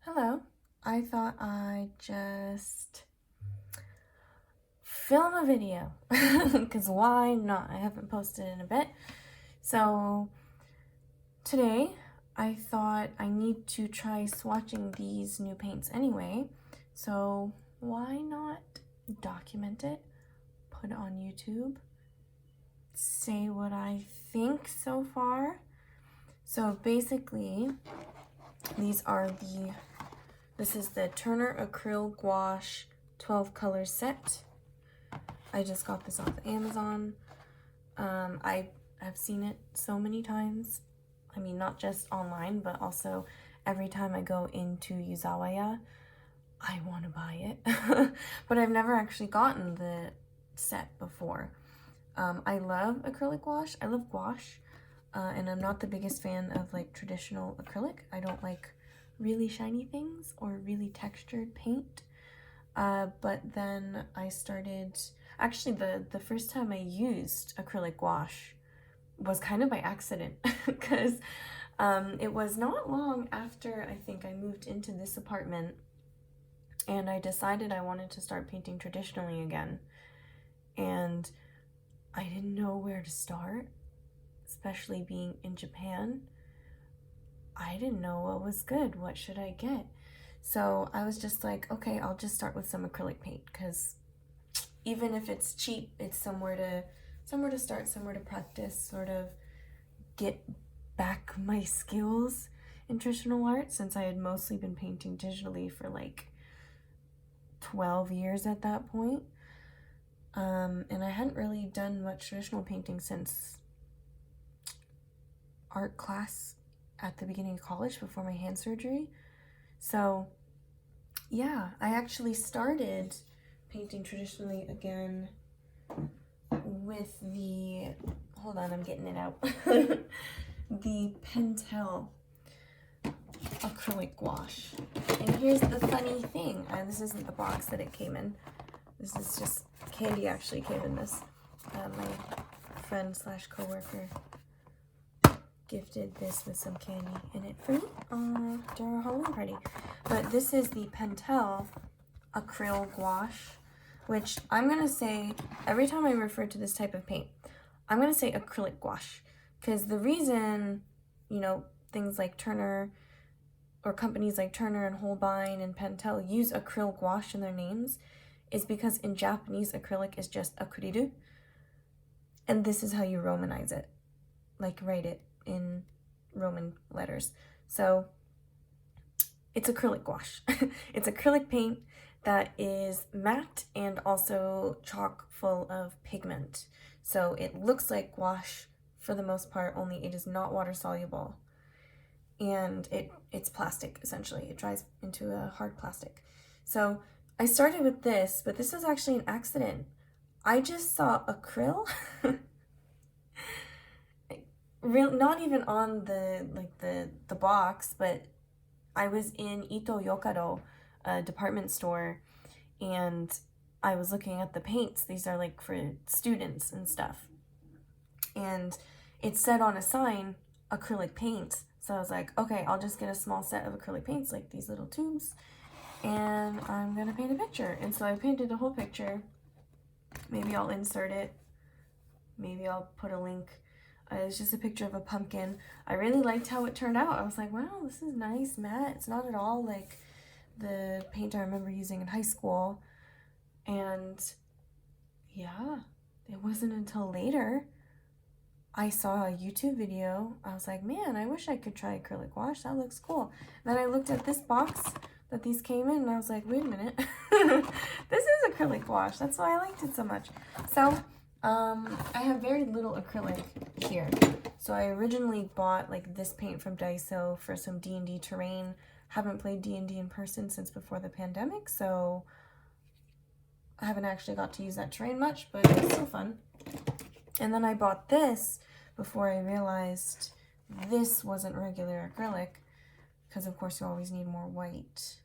Hello. I thought I'd just film a video because why not? I haven't posted in a bit. So today I thought I need to try swatching these new paints anyway. So why not document it, put it on YouTube, say what I think so far. So basically this is the Tuner Acryl Gouache 12 color set. I just got this off Amazon. I have seen it so many times. I mean, not just online, but also every time I go into Yuzawaya, I want to buy it. But I've never actually gotten the set before. I love acrylic gouache. I love gouache. And I'm not the biggest fan of like traditional acrylic. I don't like really shiny things or really textured paint. But then I started, actually the first time I used acrylic gouache was kind of by accident because it was not long after I think I moved into this apartment and I decided I wanted to start painting traditionally again. And I didn't know where to start, especially being in Japan. I didn't know what was good. What should I get? So I was just like, okay, I'll just start with some acrylic paint because even if it's cheap, it's somewhere to start, somewhere to practice, sort of get back my skills in traditional art since I had mostly been painting digitally for like 12 years at that point. And I hadn't really done much traditional painting since art class at the beginning of college before my hand surgery. So yeah, I actually started painting traditionally again with the, hold on, I'm getting it out, the Pentel acrylic gouache. And here's the funny thing, this isn't the box that it came in. This is just, candy actually came in this. My friend slash coworker gifted this with some candy in it for me during our Halloween party. But this is the Pentel Acryl Gouache, which I'm going to say, every time I refer to this type of paint, I'm going to say acrylic gouache. Because the reason, you know, things like Turner, or companies like Turner and Holbein and Pentel use acryl gouache in their names is because in Japanese, acrylic is just akuriru. And this is how you Romanize it. Like, write it in Roman letters. So it's acrylic gouache. It's acrylic paint that is matte and also chock full of pigment. So it looks like gouache for the most part, only it is not water soluble. And it's plastic, essentially. It dries into a hard plastic. So I started with this, but this is actually an accident. I just saw acryl not even on the box, but I was in Ito Yokado, a department store, and I was looking at the paints. These are like for students and stuff. And it said on a sign, acrylic paints. So I was like, okay, I'll just get a small set of acrylic paints, like these little tubes, and I'm gonna paint a picture. And so I painted a whole picture. Maybe I'll insert it. Maybe I'll put a link. It's just a picture of a pumpkin. I really liked how it turned out. I was like, wow, this is nice, matte. It's not at all like the paint I remember using in high school. And yeah, it wasn't until later I saw a YouTube video. I was like, man, I wish I could try acrylic gouache. That looks cool. Then I looked at this box that these came in and I was like, wait a minute. This is acrylic gouache. That's why I liked it so much. So I have very little acrylic here. So I originally bought like this paint from Daiso for some D&D terrain. Haven't played D&D in person since before the pandemic, so I haven't actually got to use that terrain much, but it was still fun. And then I bought this before I realized this wasn't regular acrylic, because of course you always need more white.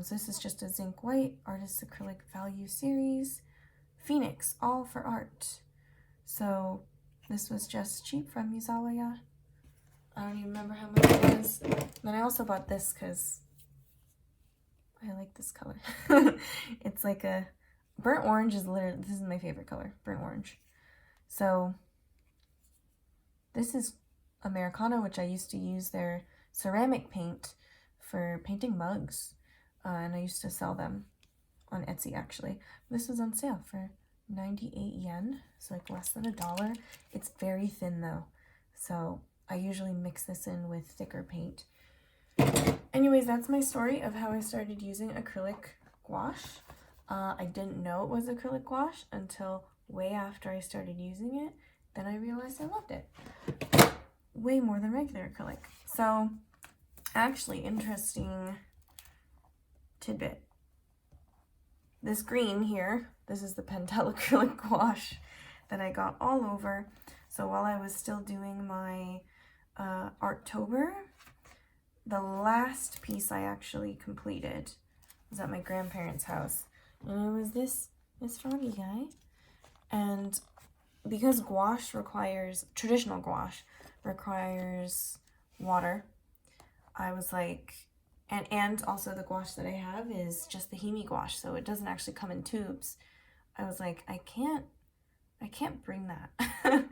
So this is just a zinc white artist acrylic value series. Phoenix, all for art. So this was just cheap from Yuzawaya. I don't even remember how much it was. Then I also bought this because I like this color. It's like a burnt orange is literally, this is my favorite color, burnt orange. So this is Americana, which I used to use their ceramic paint for painting mugs. And I used to sell them on Etsy, actually. This was on sale for 98 yen, so like less than $1. It's very thin though, so I usually mix this in with thicker paint. Anyways, that's my story of how I started using acrylic gouache. I didn't know it was acrylic gouache until way after I started using it. Then I realized I loved it way more than regular acrylic. So actually, interesting tidbit. This green here, this is the Pentel Acrylic Gouache that I got all over. So while I was still doing my Arttober, the last piece I actually completed was at my grandparents' house. And it was this froggy guy. And because gouache requires, traditional gouache requires water, I was like, and also the gouache that I have is just the Hemi gouache, so it doesn't actually come in tubes. I was like, I can't bring that.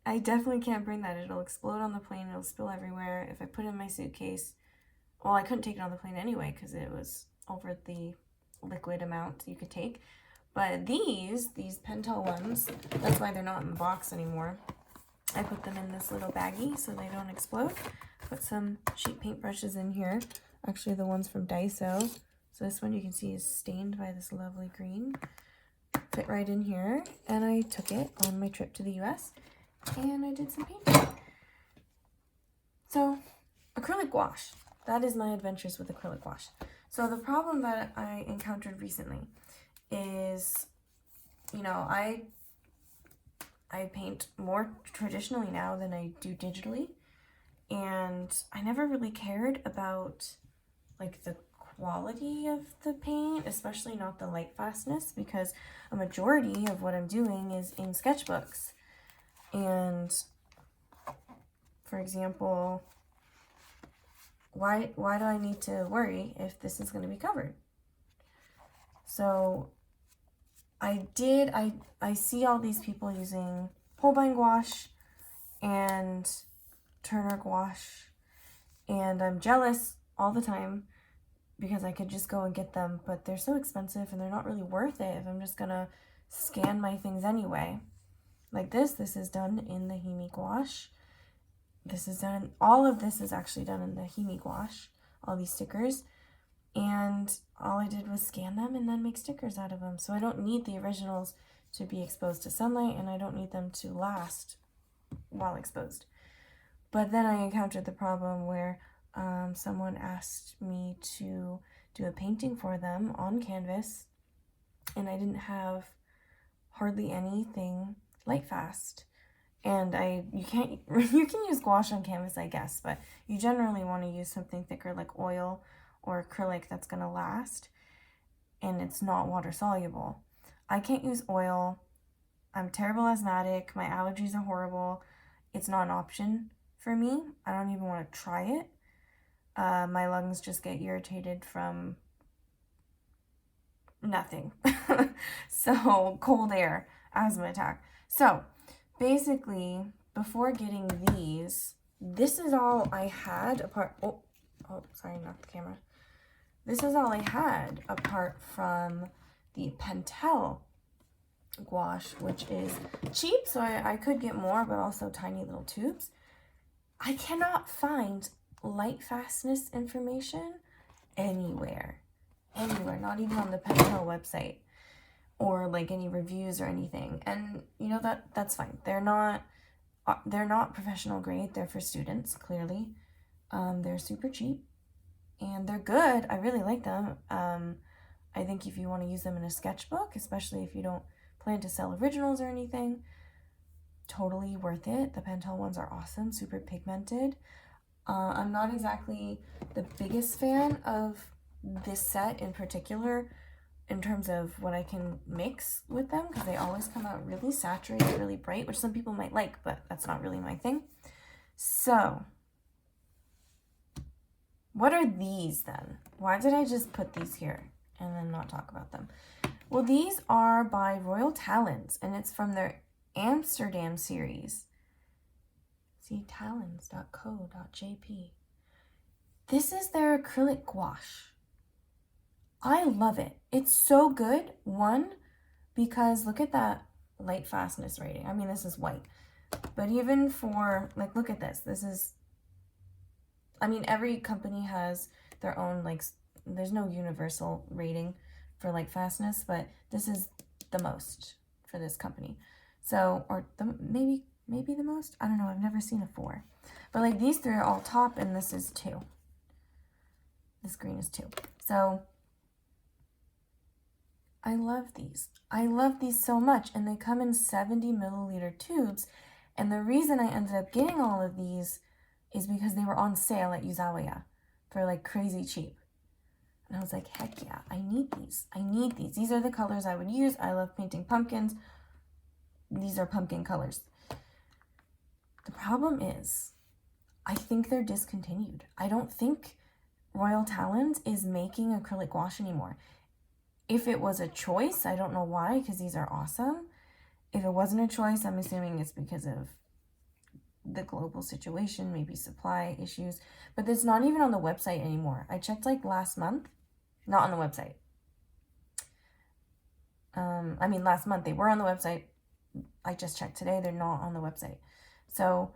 I definitely can't bring that. It'll explode on the plane, it'll spill everywhere. If I put it in my suitcase, well, I couldn't take it on the plane anyway because it was over the liquid amount you could take. But these Pentel ones, that's why they're not in the box anymore. I put them in this little baggie so they don't explode. Put some cheap paintbrushes in here. Actually, the ones from Daiso. So this one you can see is stained by this lovely green. Fit right in here. And I took it on my trip to the US. And I did some painting. So, acrylic gouache. That is my adventures with acrylic gouache. So the problem that I encountered recently is, you know, I paint more traditionally now than I do digitally. And I never really cared about like the quality of the paint, especially not the light fastness, because a majority of what I'm doing is in sketchbooks. And for example, why do I need to worry if this is going to be covered? So I see all these people using Holbein gouache and Tuner gouache, and I'm jealous all the time because I could just go and get them, but they're so expensive and they're not really worth it if I'm just gonna scan my things anyway. Like this is done in the Hemi gouache. This is done, all of this is actually done in the Hemi gouache, all these stickers. And all I did was scan them and then make stickers out of them. So I don't need the originals to be exposed to sunlight, and I don't need them to last while exposed. But then I encountered the problem where someone asked me to do a painting for them on canvas, and I didn't have hardly anything light fast. And you can use gouache on canvas, I guess, but you generally want to use something thicker like oil or acrylic that's going to last, and it's not water soluble. I can't use oil. I'm terrible asthmatic. My allergies are horrible. It's not an option for me. I don't even want to try it. My lungs just get irritated from nothing. So cold air, asthma attack. So basically, before getting these, this is all I had apart. Oh, sorry, not the camera. This is all I had apart from the Pentel gouache, which is cheap, so I could get more, but also tiny little tubes. I cannot find light fastness information anywhere, not even on the Pentel website or like any reviews or anything. And you know, that's fine. They're not professional grade. They're for students, clearly. They're super cheap and they're good. I really like them. I think if you want to use them in a sketchbook, especially if you don't plan to sell originals or anything, totally worth it. The Pentel ones are awesome, super pigmented. I'm not exactly the biggest fan of this set in particular in terms of what I can mix with them, because they always come out really saturated, really bright, which some people might like, but that's not really my thing. So What are these then? Why did I just put these here and then not talk about them? Well, these are by Royal Talons, and it's from their Amsterdam series. See, talons.co.jp. This is their acrylic gouache. I love it. It's so good. One, because look at that light fastness rating. I mean, this is white. But even for, like, look at this. This is, I mean, every company has their own, like, there's no universal rating for light fastness, but this is the most for this company. So, or maybe the most? I don't know. I've never seen a 4. But, like, these 3 are all top, and this is 2. This green is 2. So, I love these. I love these so much, and they come in 70 milliliter tubes. And the reason I ended up getting all of these is because they were on sale at Yuzawa for like crazy cheap. And I was like, heck yeah, I need these. I need these. These are the colors I would use. I love painting pumpkins. These are pumpkin colors. The problem is, I think they're discontinued. I don't think Royal Talons is making acrylic gouache anymore. If it was a choice, I don't know why, because these are awesome. If it wasn't a choice, I'm assuming it's because of the global situation, maybe supply issues. But it's not even on the website anymore. I checked like last month. Not on the website. I mean, last month they were on the website. I just checked today. They're not on the website. So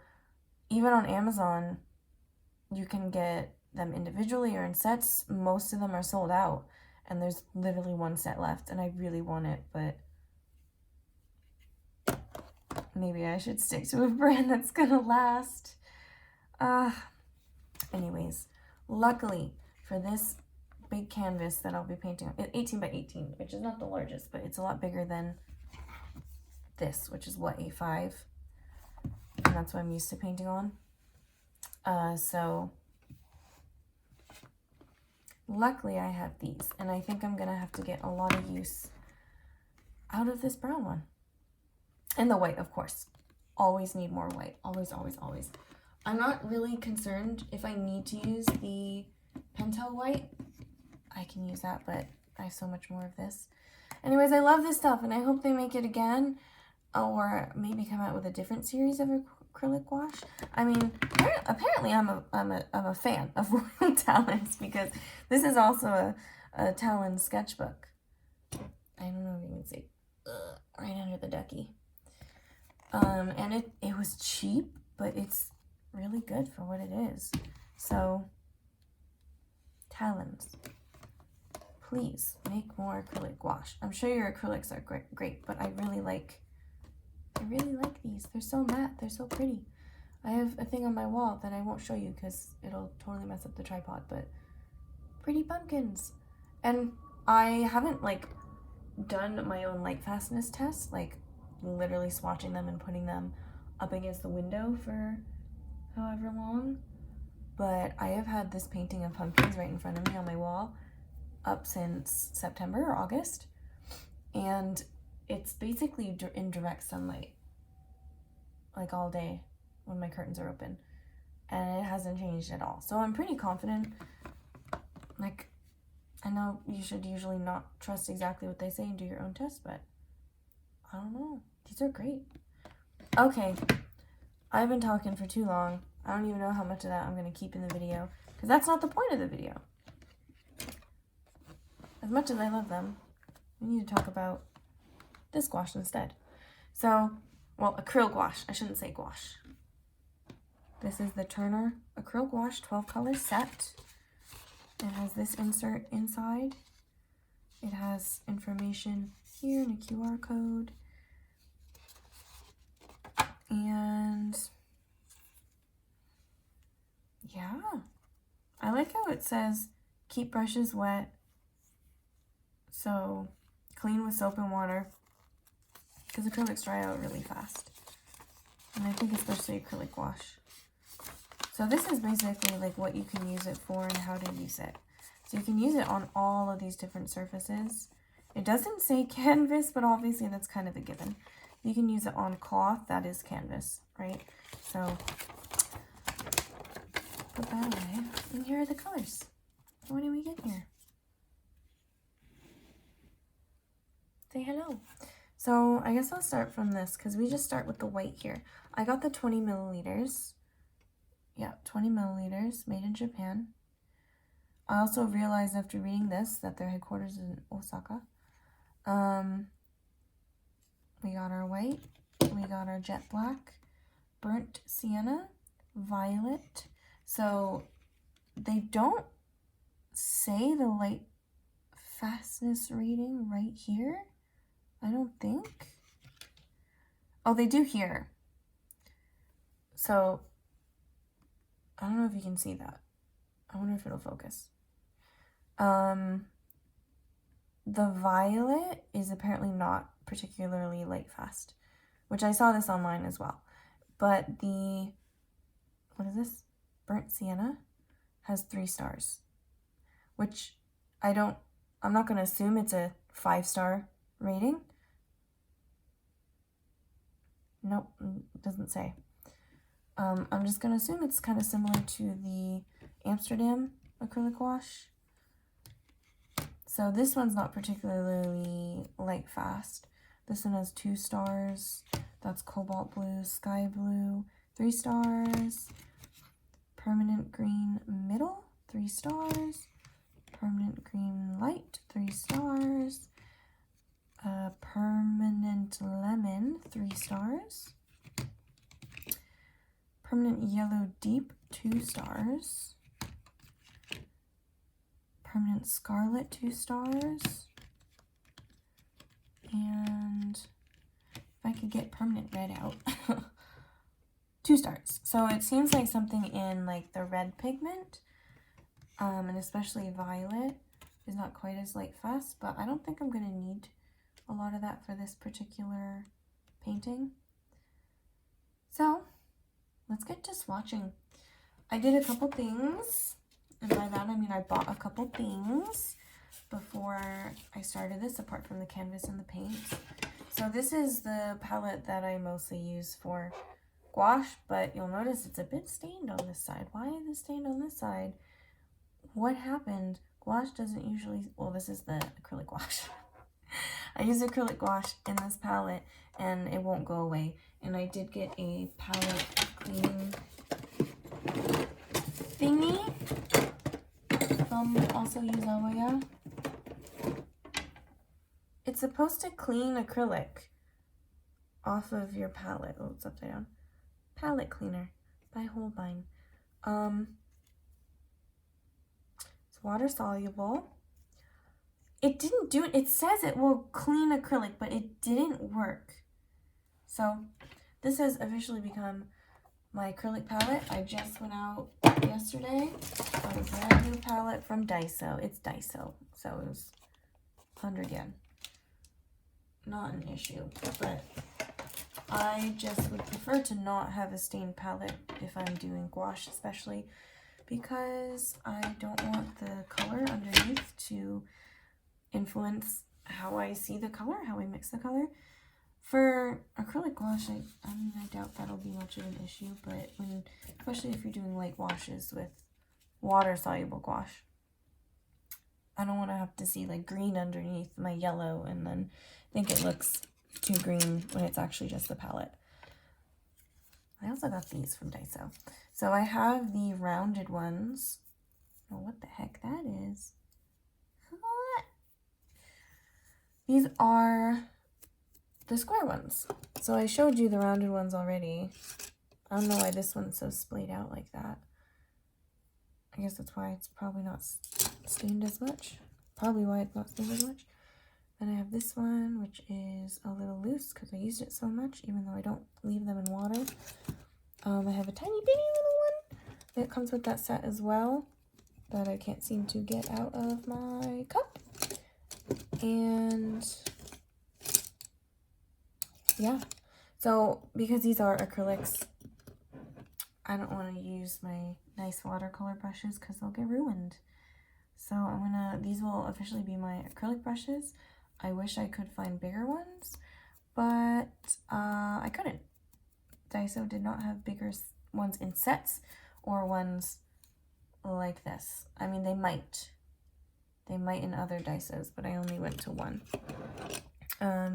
even on Amazon, you can get them individually or in sets. Most of them are sold out. And there's literally 1 set left. And I really want it, but maybe I should stick to a brand that's gonna last. Anyways, luckily for this big canvas that I'll be painting on, 18 by 18, which is not the largest, but it's a lot bigger than this, which is what, A5? And that's what I'm used to painting on. So luckily I have these, and I think I'm gonna have to get a lot of use out of this brown one. And the white, of course. Always need more white. Always, always, always. I'm not really concerned if I need to use the Pentel white. I can use that, but I have so much more of this. Anyways, I love this stuff, and I hope they make it again, or maybe come out with a different series of acrylic gouache. I mean, apparently I'm a fan of Royal Talons, because this is also a Talon sketchbook. I don't know if you can see. Right under the ducky. And it was cheap, but it's really good for what it is. So, Talons, please make more acrylic gouache. I'm sure your acrylics are great, but I really like these. They're so matte. They're so pretty. I have a thing on my wall that I won't show you because it'll totally mess up the tripod, but pretty pumpkins. And I haven't like done my own light fastness test, like literally swatching them and putting them up against the window for however long, but I have had this painting of pumpkins right in front of me on my wall up since September or August, and it's basically in direct sunlight like all day when my curtains are open, and it hasn't changed at all. So I'm pretty confident. Like, I know you should usually not trust exactly what they say and do your own test, but I don't know. These are great. Okay, I've been talking for too long. I don't even know how much of that I'm going to keep in the video, because that's not the point of the video. As much as I love them, we need to talk about this gouache instead. So, well, acryl gouache. I shouldn't say gouache. This is the Tuner Acryl Gouache 12 color set. It has this insert inside. It has information here and a QR code. And yeah, I like how it says keep brushes wet. So clean with soap and water, because acrylics dry out really fast. And I think especially acrylic gouache. So this is basically like what you can use it for and how to use it. So you can use it on all of these different surfaces. It doesn't say canvas, but obviously that's kind of a given. You can use it on cloth, that is canvas, right? So put that away. And here are the colors. What do we get here? Say hello. So I guess I'll start from this because we just start with the white here. I got the 20 milliliters. Yeah, 20 milliliters, made in Japan. I also realized after reading this that their headquarters is in Osaka. We got our white, we got our jet black, burnt sienna, violet. So they don't say the light fastness rating right here, I don't think. Oh, they do here. So I don't know if you can see that. I wonder if it'll focus. The violet is apparently not particularly light fast, which I saw this online as well. But the, what is this? Burnt sienna has 3 stars, which I'm not going to assume it's a 5-star rating. Nope, it doesn't say. I'm just going to assume it's kind of similar to the Amsterdam acrylic gouache. So this one's not particularly light fast. This one has 2 stars. That's cobalt blue, sky blue, 3 stars. Permanent green middle, 3 stars. Permanent green light, 3 stars. Permanent lemon, 3 stars. Permanent yellow deep, 2 stars. Permanent scarlet, 2 stars. And if I could get permanent red out, 2 stars. So it seems like something in like the red pigment, and especially violet, is not quite as light fast, but I don't think I'm going to need a lot of that for this particular painting. So let's get to swatching. I did a couple things, and by that I mean I bought a couple things before I started this, apart from the canvas and the paint. So this is the palette that I mostly use for gouache, but you'll notice it's a bit stained on this side. Why is it stained on this side? What happened? Gouache doesn't usually, well, this is the acrylic gouache. I use acrylic gouache in this palette and it won't go away. And I did get a palette cleaning thingy from also Yuzawa. It's supposed to clean acrylic off of your palette. Oh, it's upside down. Palette cleaner by Holbein. It's water soluble. It didn't do it. It says it will clean acrylic, but it didn't work. So this has officially become my acrylic palette. I just went out yesterday. Got a brand new palette from Daiso. It's Daiso, so it was 100 yen. Not an issue, but I just would prefer to not have a stained palette if I'm doing gouache, especially because I don't want the color underneath to influence how I see the color, how I mix the color. For acrylic gouache, I mean, I doubt that'll be much of an issue, but especially if you're doing light washes with water-soluble gouache, I don't want to have to see like green underneath my yellow and then think it looks too green when it's actually just the palette. I also got these from Daiso. So I have the rounded ones. Oh, what the heck that is. What? These are the square ones. So I showed you the rounded ones already. I don't know why this one's so splayed out like that. I guess that's why it's probably not stained as much. Probably why it's not stained as much. Then I have this one, which is a little loose because I used it so much, even though I don't leave them in water. I have a tiny bitty little one that comes with that set as well that I can't seem to get out of my cup. And yeah, so because these are acrylics, I don't want to use my nice watercolor brushes because they'll get ruined. So these will officially be my acrylic brushes. I wish I could find bigger ones, but I couldn't. Daiso did not have bigger ones in sets or ones like this. I mean, they might. They might in other dices, but I only went to one.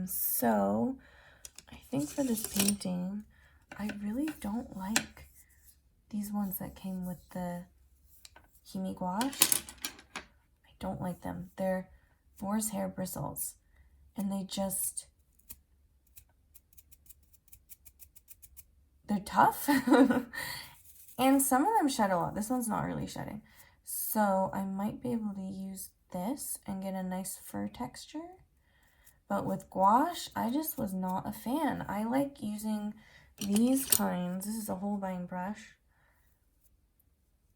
So I think for this painting, I really don't like these ones that came with the Himi gouache. I don't like them. They're boar's hair bristles, and they're tough. And some of them shed a lot. This one's not really shedding. So I might be able to use this and get a nice fur texture. But with gouache, I just was not a fan. I like using these kinds. This is a Holbein brush.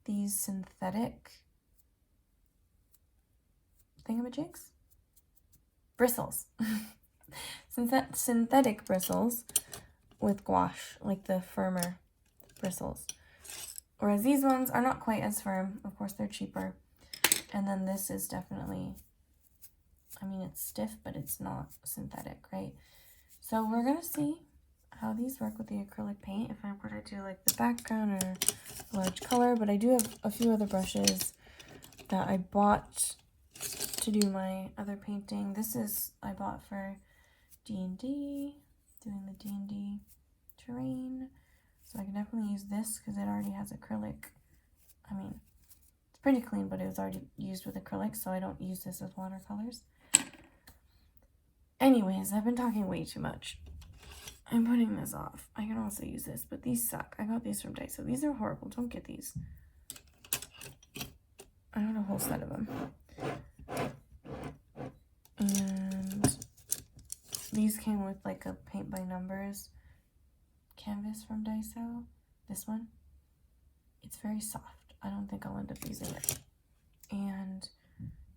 These synthetic thingamajigs? Bristles. Synthetic bristles with gouache, like the firmer bristles. Whereas these ones are not quite as firm. Of course, they're cheaper. And then this is definitely, I mean, it's stiff, but it's not synthetic, right? So we're going to see how these work with the acrylic paint, if I were to do like the background or a large color. But I do have a few other brushes that I bought to do my other painting. This is, I bought for D&D, doing the D&D terrain. So I can definitely use this because it already has acrylic. I mean, it's pretty clean, but it was already used with acrylic, so I don't use this with watercolors. Anyways, I've been talking way too much. I'm putting this off. I can also use this, but these suck. I got these from Daiso. These are horrible. Don't get these. I got a whole set of them. And these came with like a paint by numbers canvas from Daiso. This one. It's very soft. I don't think I'll end up using it. And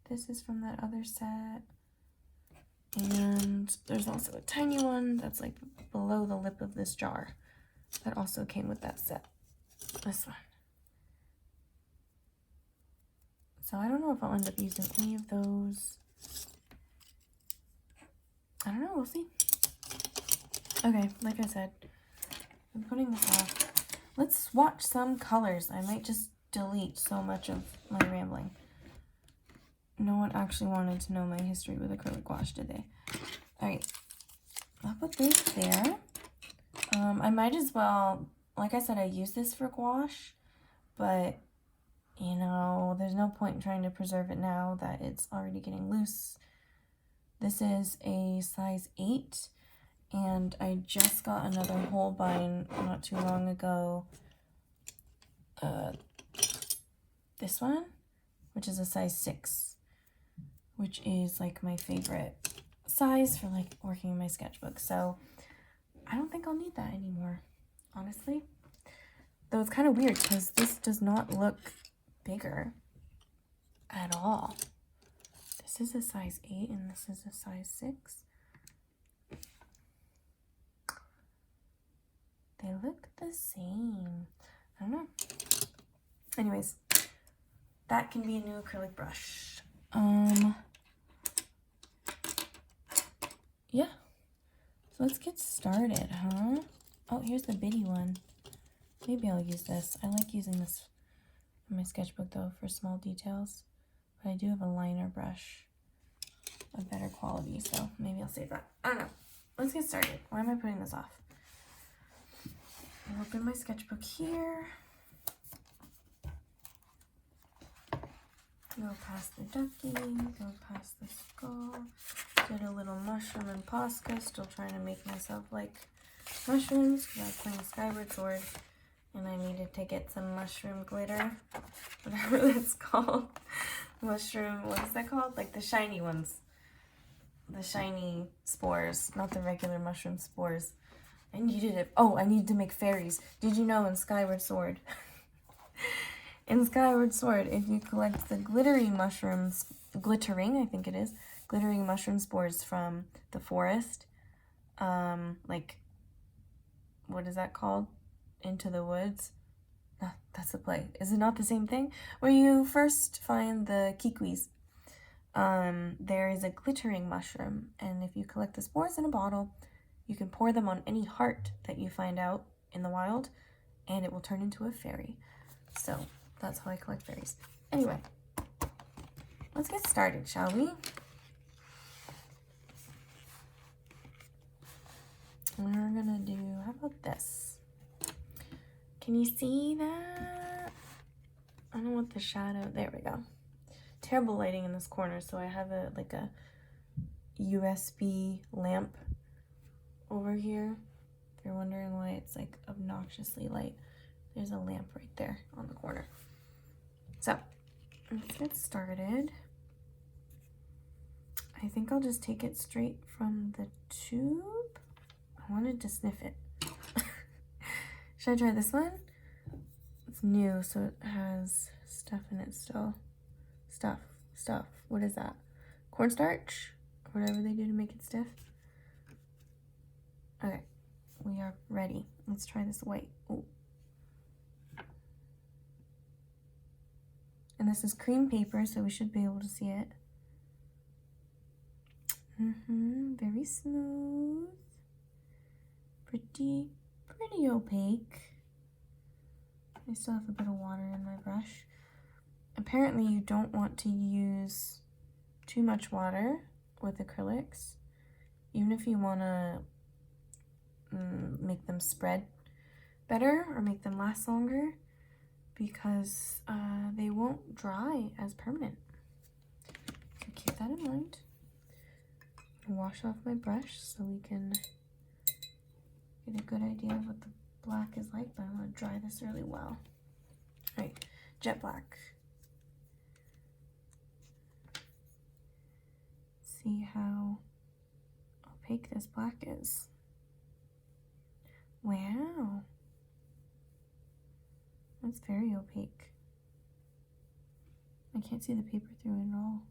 this is from that other set. And there's also a tiny one that's like below the lip of this jar that also came with that set. This one. So I don't know if I'll end up using any of those. I don't know, we'll see. Okay, like I said, I'm putting this off. Let's swatch some colors. I might just delete so much of my rambling. No one actually wanted to know my history with acrylic gouache, did they? Alright, I'll put this there. I might as well, like I said, I use this for gouache, but, you know, there's no point in trying to preserve it now that it's already getting loose. This is a size 8, and I just got another Holbein not too long ago. This one, which is a size 6. Which is like my favorite size for like working in my sketchbook. So I don't think I'll need that anymore, honestly. Though it's kind of weird because this does not look bigger at all. This is a size 8 and this is a size 6. They look the same. I don't know. Anyways, that can be a new acrylic brush. Yeah, so let's get started, huh? Oh, here's the bitty one. Maybe I'll use this. I like using this in my sketchbook though for small details, but I do have a liner brush of better quality, so maybe I'll save that. I don't know. Let's get started. Why am I putting this off? I'll open my sketchbook here. Go past the ducky, go past the skull. Did a little mushroom and Posca, still trying to make myself like mushrooms because I was playing Skyward Sword and I needed to get some mushroom glitter, whatever that's called. Mushroom, what is that called? Like the shiny ones. The shiny spores, not the regular mushroom spores. I needed it. Oh, I needed to make fairies. Did you know in Skyward Sword? In Skyward Sword, if you collect the glittering mushrooms, glittering, I think it is, glittering mushroom spores from the forest, like, what is that called? Into the Woods? Ah, that's the play. Is it not the same thing? Where you first find the kikwis. There is a glittering mushroom, and if you collect the spores in a bottle, you can pour them on any heart that you find out in the wild, and it will turn into a fairy. So That's how I collect berries. Anyway, let's get started, shall we? We're gonna do, how about this? Can you see that? I don't want the shadow. There we go. Terrible lighting in this corner, so I have a like a USB lamp over here. If you're wondering why it's like obnoxiously light, there's a lamp right there on the corner. So let's get started. I think I'll just take it straight from the tube. I wanted to sniff it. Should I try this one? It's new, so it has stuff in it still. Stuff. What is that? Cornstarch? Or whatever they do to make it stiff. Okay, we are ready. Let's try this white. Ooh. And this is cream paper, so we should be able to see it. Very smooth. Pretty opaque. I still have a bit of water in my brush. Apparently you don't want to use too much water with acrylics, even if you want to make them spread better or make them last longer, because they won't dry as permanent. So keep that in mind. Wash off my brush so we can get a good idea of what the black is like, but I want to dry this really well. All right, jet black. See how opaque this black is. Wow, that's very opaque. I can't see the paper through it at all.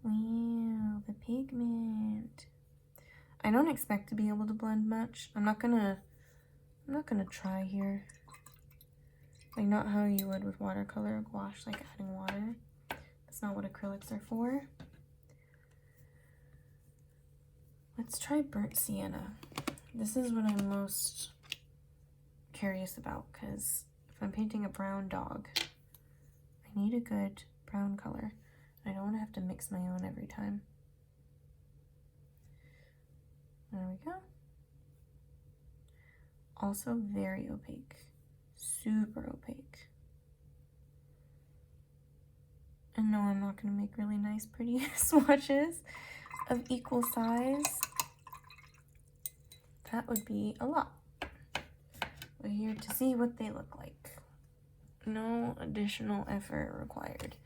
Wow, the pigment. I don't expect to be able to blend much. I'm not gonna try here. Like, not how you would with watercolor gouache, like adding water. That's not what acrylics are for. Let's try burnt sienna. This is what I'm most curious about, because if I'm painting a brown dog, I need a good brown color. I don't want to have to mix my own every time. There we go. Also very opaque. Super opaque. And no, I'm not going to make really nice, pretty swatches of equal size. That would be a lot. We're here to see what they look like. No additional effort required.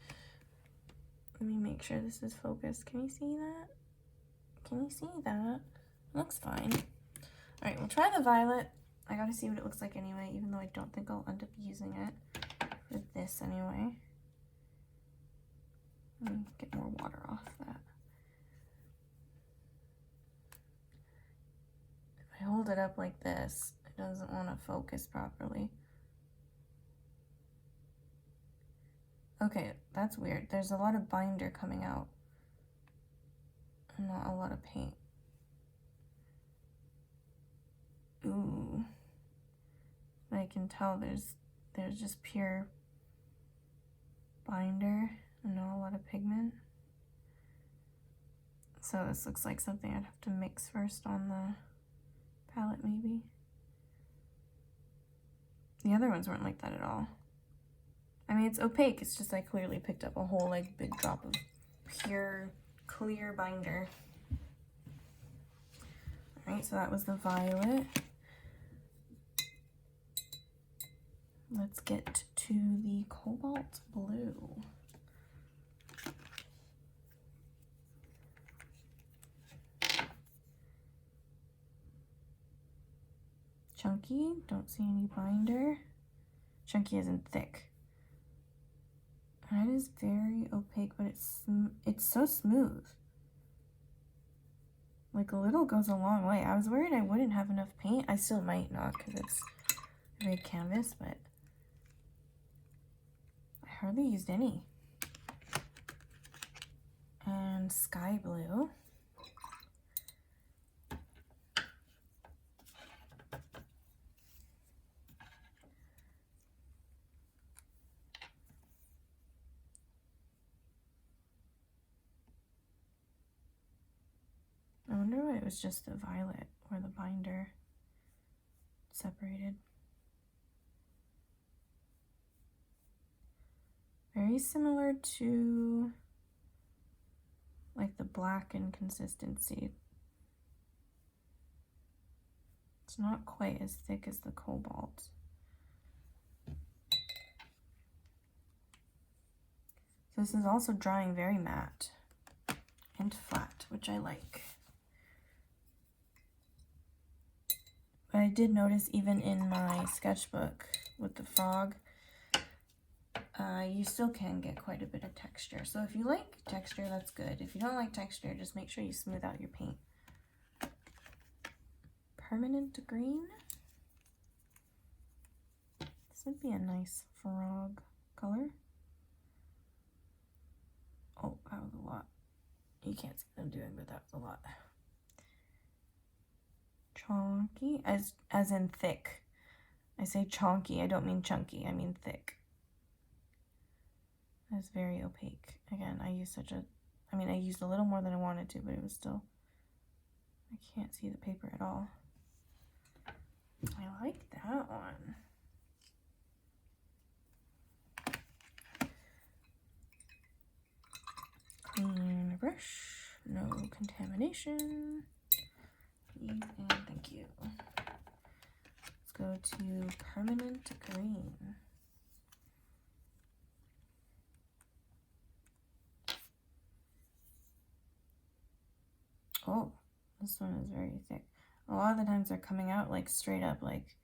Let me make sure this is focused. Can you see that? Can you see that? Looks fine. All right, we'll try the violet. I gotta see what it looks like anyway, even though I don't think I'll end up using it for this anyway. Let me get more water off that. If I hold it up like this, it doesn't want to focus properly. Okay, that's weird. There's a lot of binder coming out and not a lot of paint. Ooh. I can tell there's just pure binder and not a lot of pigment. So this looks like something I'd have to mix first on the palette maybe. The other ones weren't like that at all. I mean, it's opaque, it's just I clearly picked up a whole like big drop of pure clear binder. All right, so that was the violet. Let's get to the cobalt blue. Chunky, don't see any binder. Chunky isn't thick. That is very opaque, but it's so smooth. Like, a little goes a long way. I was worried I wouldn't have enough paint. I still might not, because it's a big canvas, but I hardly used any. And sky blue. wonder why it was just the violet or the binder separated. Very similar to like the black in consistency. It's not quite as thick as the cobalt. So this is also drying very matte and flat, which I like. But I did notice even in my sketchbook with the frog, you still can get quite a bit of texture. So if you like texture, that's good. If you don't like texture, just make sure you smooth out your paint. Permanent green. This would be a nice frog color. Oh, that was a lot. You can't see what I'm doing, but that was a lot. Chonky, as in thick. I say chonky, I don't mean chunky, I mean thick. That's very opaque. Again, I used I used a little more than I wanted to, but it was still, I can't see the paper at all. I like that one. Clean brush, no contamination. Please and thank you. Let's go to permanent green. Oh, this one is very thick. A lot of the times they're coming out like straight up, like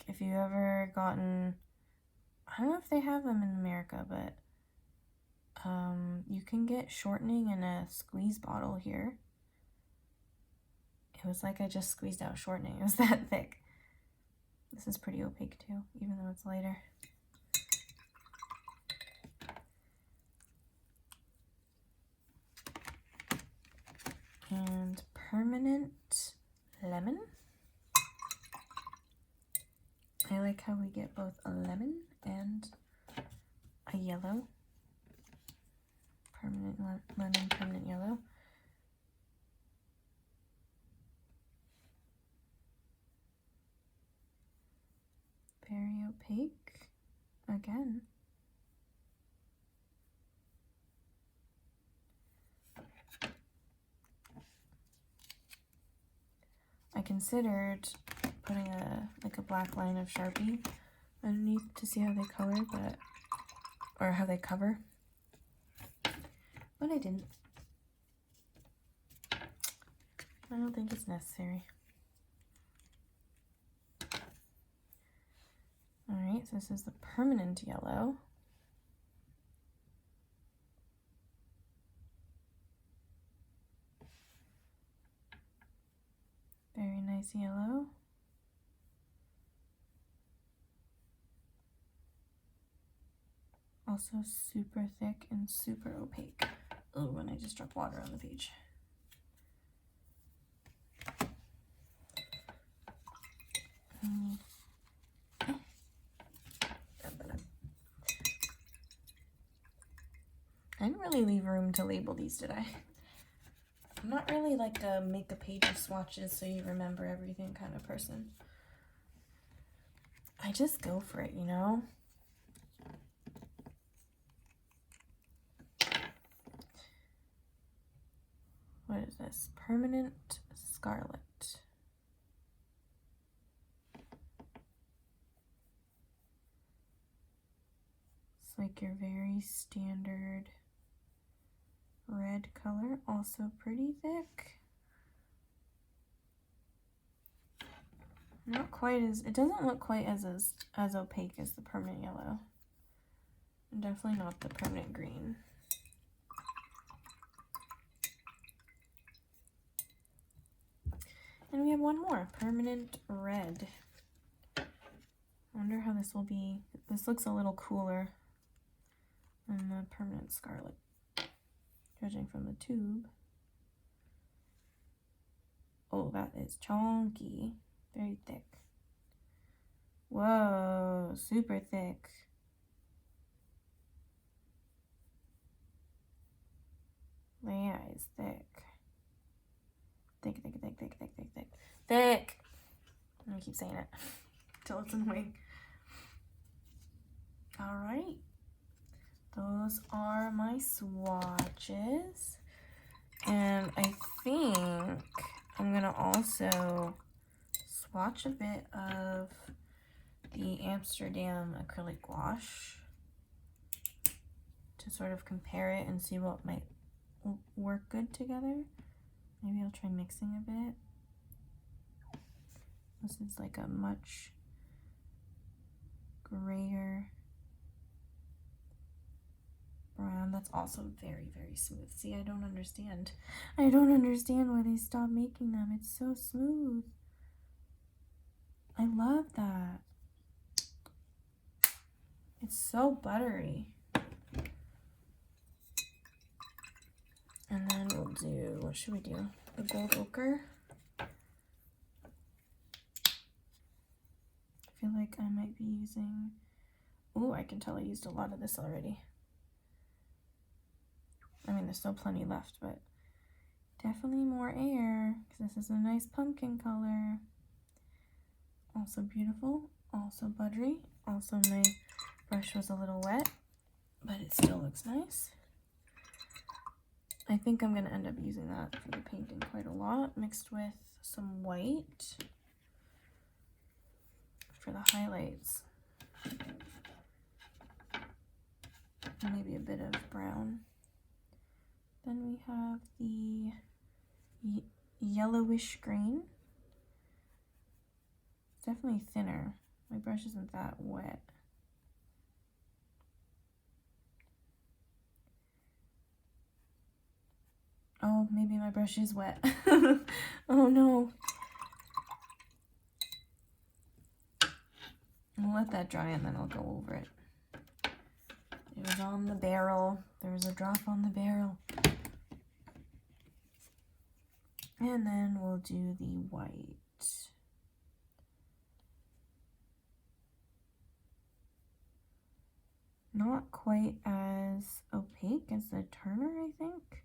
if you've ever gotten, I don't know if they have them in America, but you can get shortening in a squeeze bottle here. It was like I just squeezed out shortening. It was that thick. This is pretty opaque too, even though it's lighter. And permanent lemon. I like how we get both a lemon and a yellow. Permanent lemon, permanent yellow. Very opaque again. I considered putting a black line of Sharpie underneath to see how they color, or how they cover, but I didn't. I don't think it's necessary. Alright, so this is the permanent yellow. Very nice yellow. Also super thick and super opaque. Oh, and I just dropped water on the page. I didn't really leave room to label these, did I? I'm not really like a make a page of swatches so you remember everything kind of person. I just go for it, you know? What is this? Permanent Scarlet. It's like your very standard red color, also pretty thick. Not quite as, it doesn't look quite as opaque as the permanent yellow. And definitely not the permanent green. And we have one more, permanent red. I wonder how this will be. This looks a little cooler than the permanent Scarlet, judging from the tube. Oh, that is chunky. Very thick. Whoa, super thick. Yeah, it's thick. Thick, thick, thick, thick, thick, thick, thick. Thick! I'm gonna keep saying it till it's annoying. Alright. Those are my swatches. And I think I'm gonna also swatch a bit of the Amsterdam Acrylic Gouache to sort of compare it and see what might work good together. Maybe I'll try mixing a bit. This is like a much grayer brown. That's also very, very smooth. See, I don't understand. I don't understand why they stopped making them. It's so smooth. I love that. It's so buttery. And then we'll do, what should we do? The gold ochre. I feel like I might be using, oh, I can tell I used a lot of this already. I mean, there's still plenty left, but definitely more air, because this is a nice pumpkin color. Also beautiful, also buttery. Also my brush was a little wet, but it still looks nice. I think I'm going to end up using that for the painting quite a lot, mixed with some white for the highlights. And maybe a bit of brown. Then we have the Yellowish Green. It's definitely thinner. My brush isn't that wet. Oh, maybe my brush is wet. Oh no. I'll let that dry and then I'll go over it. It was on the barrel. There was a drop on the barrel. And then we'll do the white. Not quite as opaque as the Tuner, I think.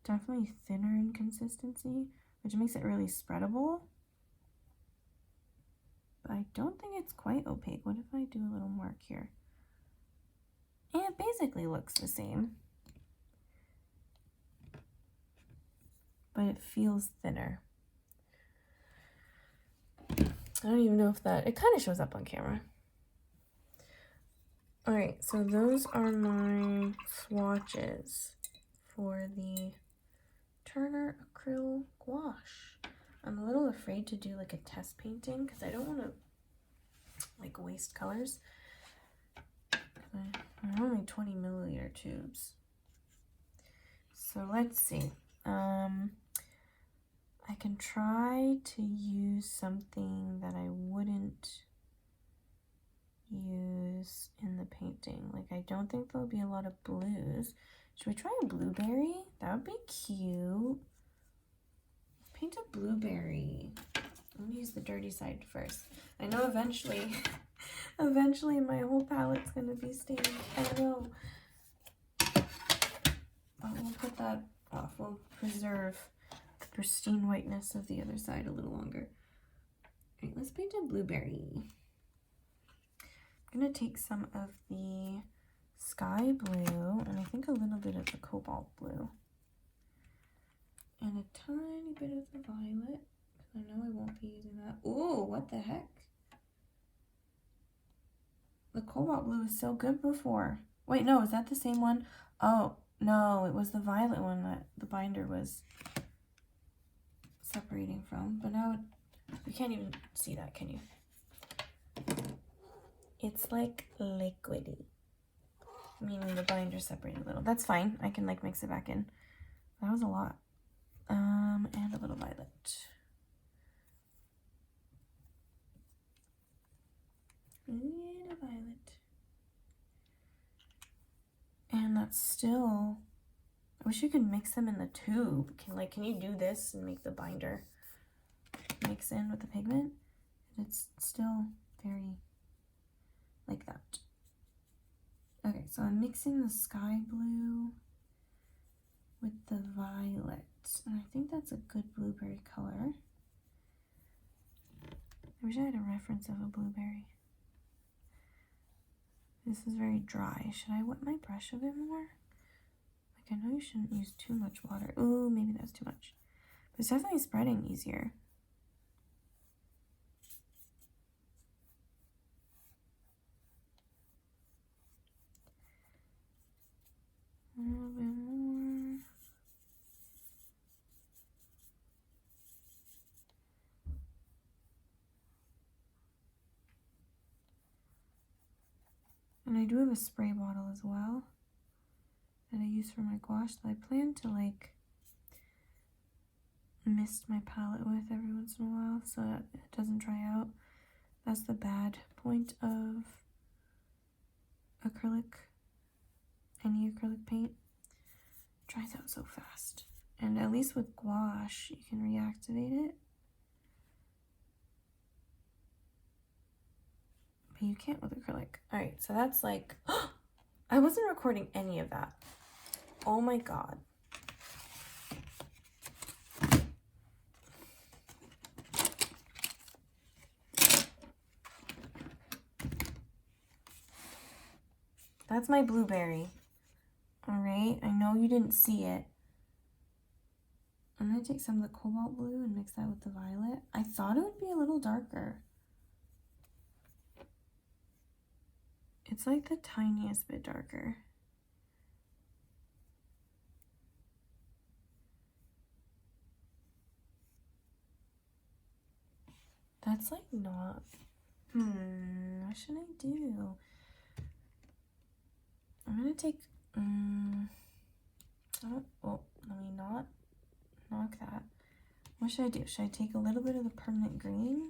Definitely thinner in consistency, which makes it really spreadable. But I don't think it's quite opaque. What if I do a little mark here? And it basically looks the same, but it feels thinner. I don't even know if that, it kind of shows up on camera. All right, so those are my swatches for the Tuner Acryl Gouache. I'm a little afraid to do like a test painting because I don't want to like waste colors. They're only 20 milliliter tubes. So let's see. I can try to use something that I wouldn't use in the painting. Like, I don't think there'll be a lot of blues. Should we try a blueberry? That would be cute. Let's paint a blueberry. I'm gonna use the dirty side first. I know eventually, eventually my whole palette's gonna be stained. I know. But we'll put that off. We'll preserve the pristine whiteness of the other side a little longer. All right, let's paint a blueberry. I'm gonna take some of the sky blue and I think a little bit of the cobalt blue and a tiny bit of the violet because I know I won't be using that. Ooh, what the heck? The cobalt blue was so good before. Wait, no, is that the same one? Oh, no, it was the violet one that the binder was separating from, but now you can't even see that, can you? It's like liquidy, meaning the binder separated a little. That's fine. I can like mix it back in. That was a lot. And a little violet. Little violet. And that's still, I wish you could mix them in the tube. Can you do this and make the binder mix in with the pigment? It's still very like that. Okay, so So I'm mixing the sky blue with the violet, and I think that's a good blueberry color. I wish I had a reference of a blueberry. This is very dry. Should I wet my brush a bit more? Like, I know you shouldn't use too much water. Ooh, maybe that's too much. But it's definitely spreading easier. A little bit more. And I do have a spray bottle as well that I use for my gouache that I plan to like mist my palette with every once in a while so that it doesn't dry out. That's the bad point of acrylic, any acrylic paint. It dries out so fast. And at least with gouache, you can reactivate it. But you can't with acrylic. Alright, so that's like, I wasn't recording any of that. Oh my god. That's my blueberry. Alright, I know you didn't see it. I'm going to take some of the cobalt blue and mix that with the violet. I thought it would be a little darker. It's like the tiniest bit darker. That's like not... what should I do? I'm going to take... well, let me not knock that. What should I do? Should I take a little bit of the permanent green?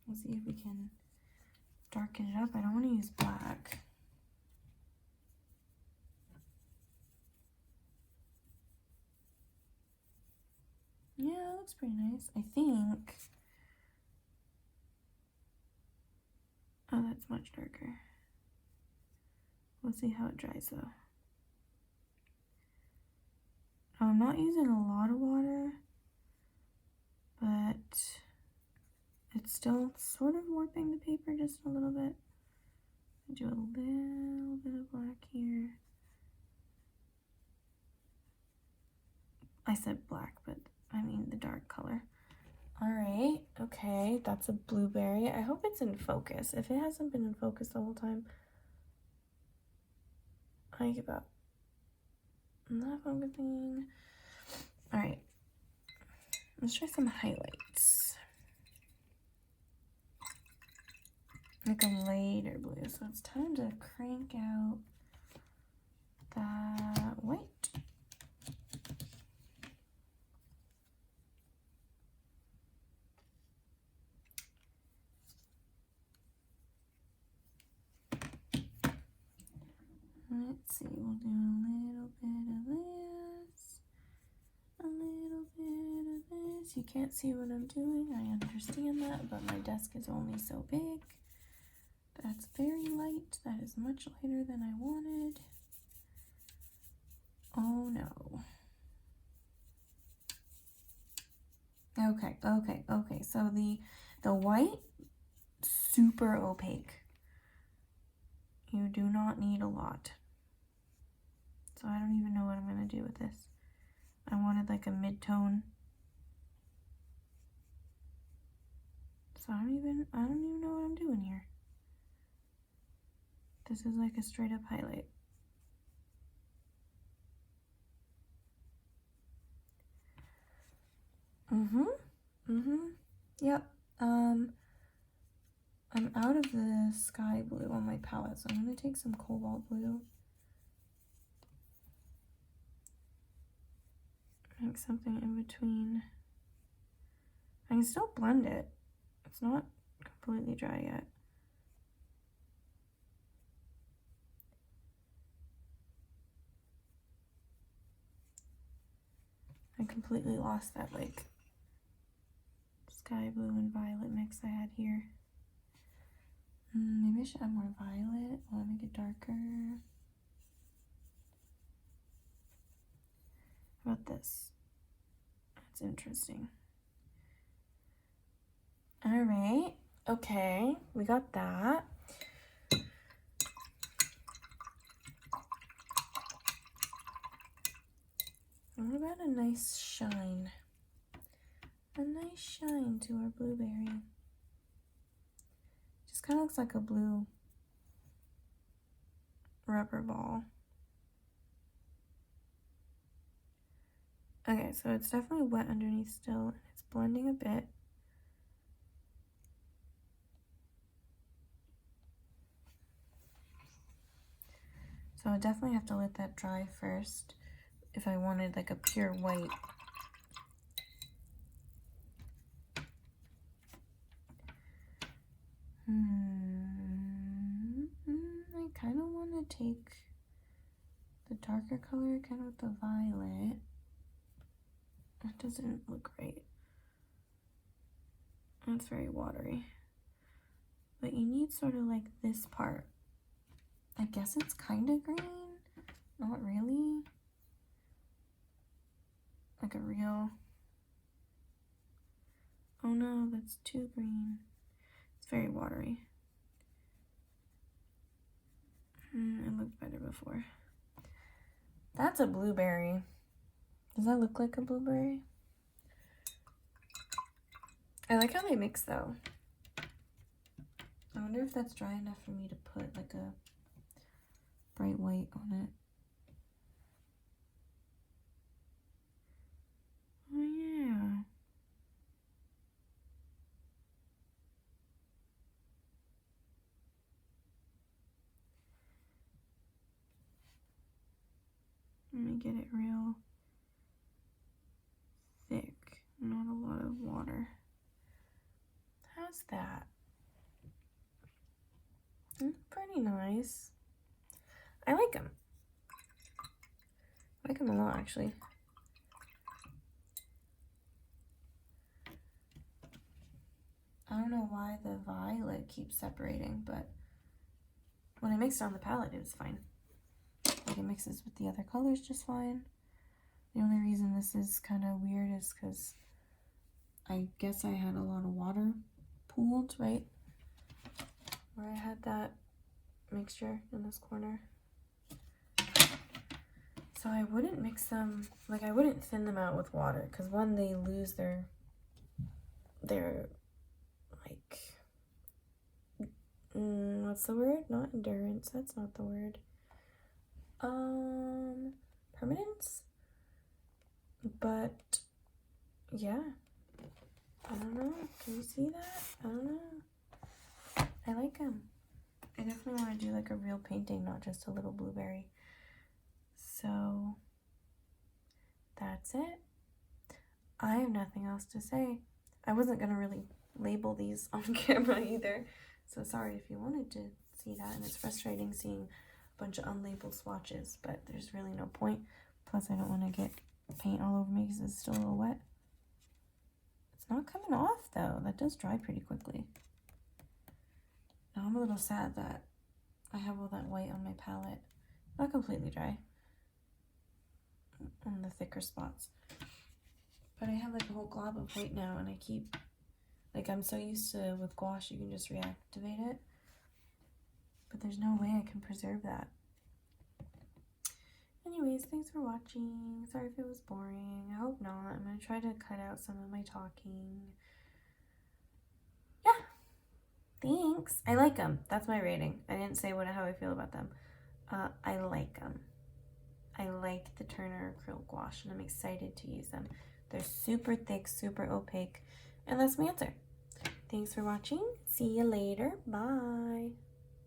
Let's see if we can darken it up. I don't want to use black. Yeah, it looks pretty nice. I think... Oh, that's much darker. We'll see how it dries though. I'm not using a lot of water, but it's still sort of warping the paper just a little bit. I do a little bit of black here. I said black, but I mean the dark color. Alright, okay, that's a blueberry. I hope it's in focus. If it hasn't been in focus the whole time, I give up. Not focusing. Alright, let's try some highlights. Like a lighter blue, so it's time to crank out that white. Let's see, we'll do a little bit of this, a little bit of this. You can't see what I'm doing, I understand that, but my desk is only so big. That's very light, that is much lighter than I wanted. Oh no. Okay, so the white, super opaque. You do not need a lot. So I don't even know what I'm gonna do with this. I wanted like a mid-tone. So I don't even know what I'm doing here. This is like a straight up highlight. Yep. I'm out of the sky blue on my palette, so I'm gonna take some cobalt blue. Make something in between. I can still blend it. It's not completely dry yet. I completely lost that like sky blue and violet mix I had here. Maybe I should add more violet. Will it make it darker? How about this? That's interesting. All right. Okay, we got that. What about a nice shine? A nice shine to our blueberry. Just kind of looks like a blue rubber ball. Okay, so it's definitely wet underneath still, and it's blending a bit. So I definitely have to let that dry first if I wanted like a pure white. I kind of want to take the darker color kind of with the violet. That doesn't look right. That's very watery. But you need sort of like this part. I guess it's kind of green. Not really. Like a real... Oh no, that's too green. It's very watery. It looked better before. That's a blueberry. Does that look like a blueberry? I like how they mix though. I wonder if that's dry enough for me to put like a bright white on it. Oh yeah. Let me get it real thick, not a lot of water. How's that? Pretty nice. I like them. I like them a lot, actually. I don't know why the violet keeps separating, but when I mixed it on the palette, it was fine. Like it mixes with the other colors just fine. The only reason this is kind of weird is because I guess I had a lot of water pooled, right? Where I had that mixture in this corner. So I wouldn't mix them, like I wouldn't thin them out with water, because one, they lose their like, what's the word? Not endurance, that's not the word. Permanence? But, yeah. I don't know, can you see that? I don't know. I like them. I definitely want to do like a real painting, not just a little blueberry. So, that's it. I have nothing else to say. I wasn't going to really label these on camera either. So sorry if you wanted to see that. And it's frustrating seeing a bunch of unlabeled swatches, but there's really no point. Plus I don't want to get paint all over me because it's still a little wet. It's not coming off though. That does dry pretty quickly. Now I'm a little sad that I have all that white on my palette. Not completely dry on the thicker spots. But I have like a whole glob of white now, and I keep, like I'm so used to with gouache you can just reactivate it. But there's no way I can preserve that. Anyways, thanks for watching. Sorry if it was boring. I hope not. I'm going to try to cut out some of my talking. Yeah. Thanks. I like them. That's my rating. I didn't say how I feel about them. I like them. I like the Tuner Acryl Gouache, and I'm excited to use them. They're super thick, super opaque, and that's my answer. Thanks for watching. See you later. Bye.